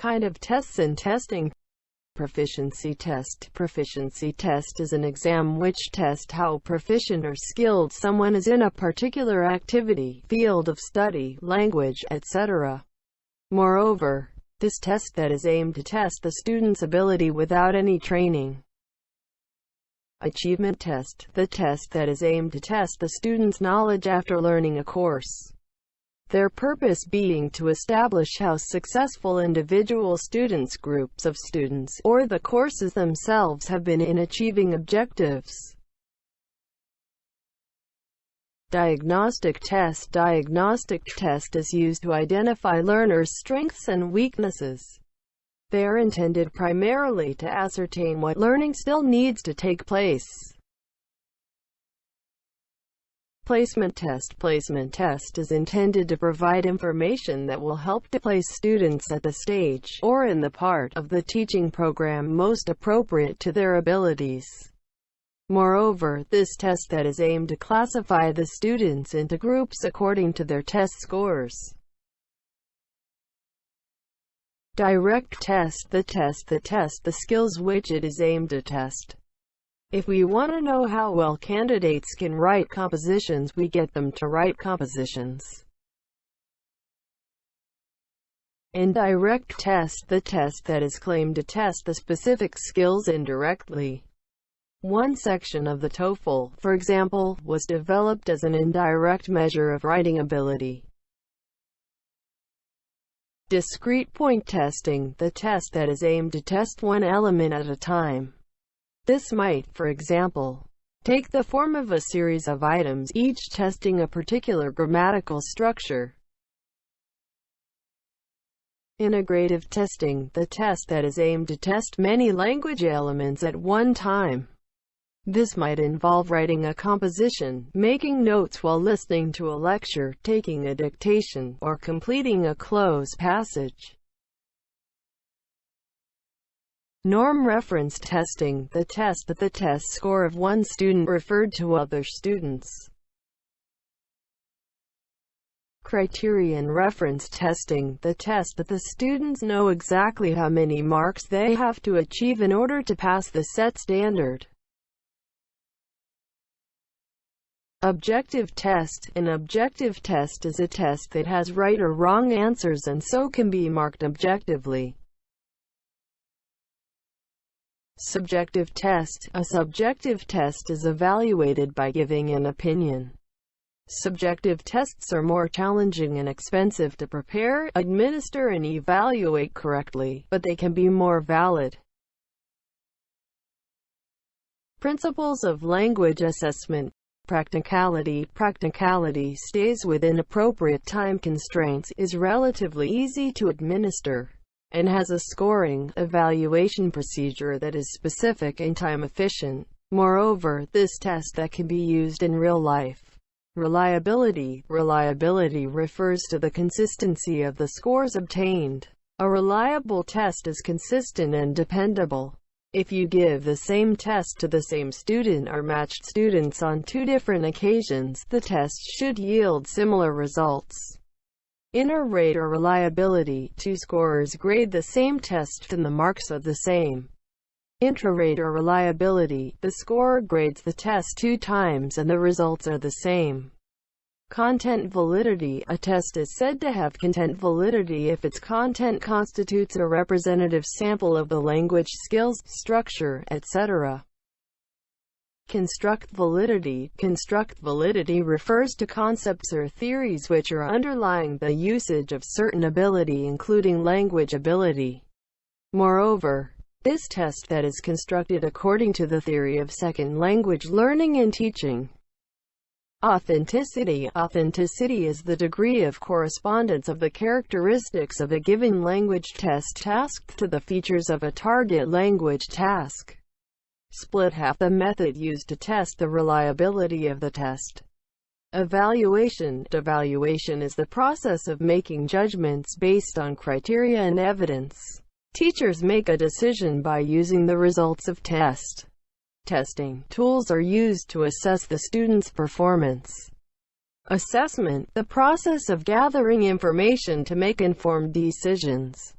kind of tests and testing. Proficiency test. Proficiency test is an exam which tests how proficient or skilled someone is in a particular activity, field of study, language, etc. Moreover, this test that is aimed to test the student's ability without any training. Achievement test. The test that is aimed to test the student's knowledge after learning a course. Their purpose being to establish how successful individual students, groups of students, or the courses themselves have been in achieving objectives. Diagnostic test. Diagnostic test is used to identify learners' strengths and weaknesses. They are intended primarily to ascertain what learning still needs to take place. Placement test. Placement test is intended to provide information that will help to place students at the stage, or in the part of the teaching program most appropriate to their abilities. Moreover, this test that is aimed to classify the students into groups according to their test scores. Direct test. The test that tests the skills which it is aimed to test. If we want to know how well candidates can write compositions, we get them to write compositions. Indirect test. The test that is claimed to test the specific skills indirectly. One section of the TOEFL, for example, was developed as an indirect measure of writing ability. Discrete point testing. The test that is aimed to test one element at a time. This might, for example, take the form of a series of items, each testing a particular grammatical structure. Integrative testing. The test that is aimed to test many language elements at one time. This might involve writing a composition, making notes while listening to a lecture, taking a dictation, or completing a close passage. Norm reference testing. The test that the test score of one student referred to other students. Criterion reference testing. The test that the students know exactly how many marks they have to achieve in order to pass the set standard. Objective test. An objective test is a test that has right or wrong answers and so can be marked objectively. Subjective test. A subjective test is evaluated by giving an opinion. Subjective tests are more challenging and expensive to prepare, administer and evaluate correctly, but they can be more valid. Principles of language assessment. Practicality. Practicality stays within appropriate time constraints, is relatively easy to administer, and has a scoring, evaluation procedure that is specific and time-efficient. Moreover, this test that can be used in real life. Reliability. Reliability refers to the consistency of the scores obtained. A reliable test is consistent and dependable. If you give the same test to the same student or matched students on two different occasions, the test should yield similar results. Inner rate or reliability. Two scorers grade the same test and the marks are the same. Intra-rate or reliability. The scorer grades the test 2 times and the results are the same. Content validity. A test is said to have content validity if its content constitutes a representative sample of the language, skills, structure, etc. Construct validity. Construct validity refers to concepts or theories which are underlying the usage of certain ability, including language ability. Moreover, this test that is constructed according to the theory of second language learning and teaching. Authenticity. Authenticity is the degree of correspondence of the characteristics of a given language test tasked to the features of a target language task. Split half. The method used to test the reliability of the test. Evaluation. Evaluation is the process of making judgments based on criteria and evidence. Teachers make a decision by using the results of test. Testing tools are used to assess the student's performance. Assessment. The process of gathering information to make informed decisions.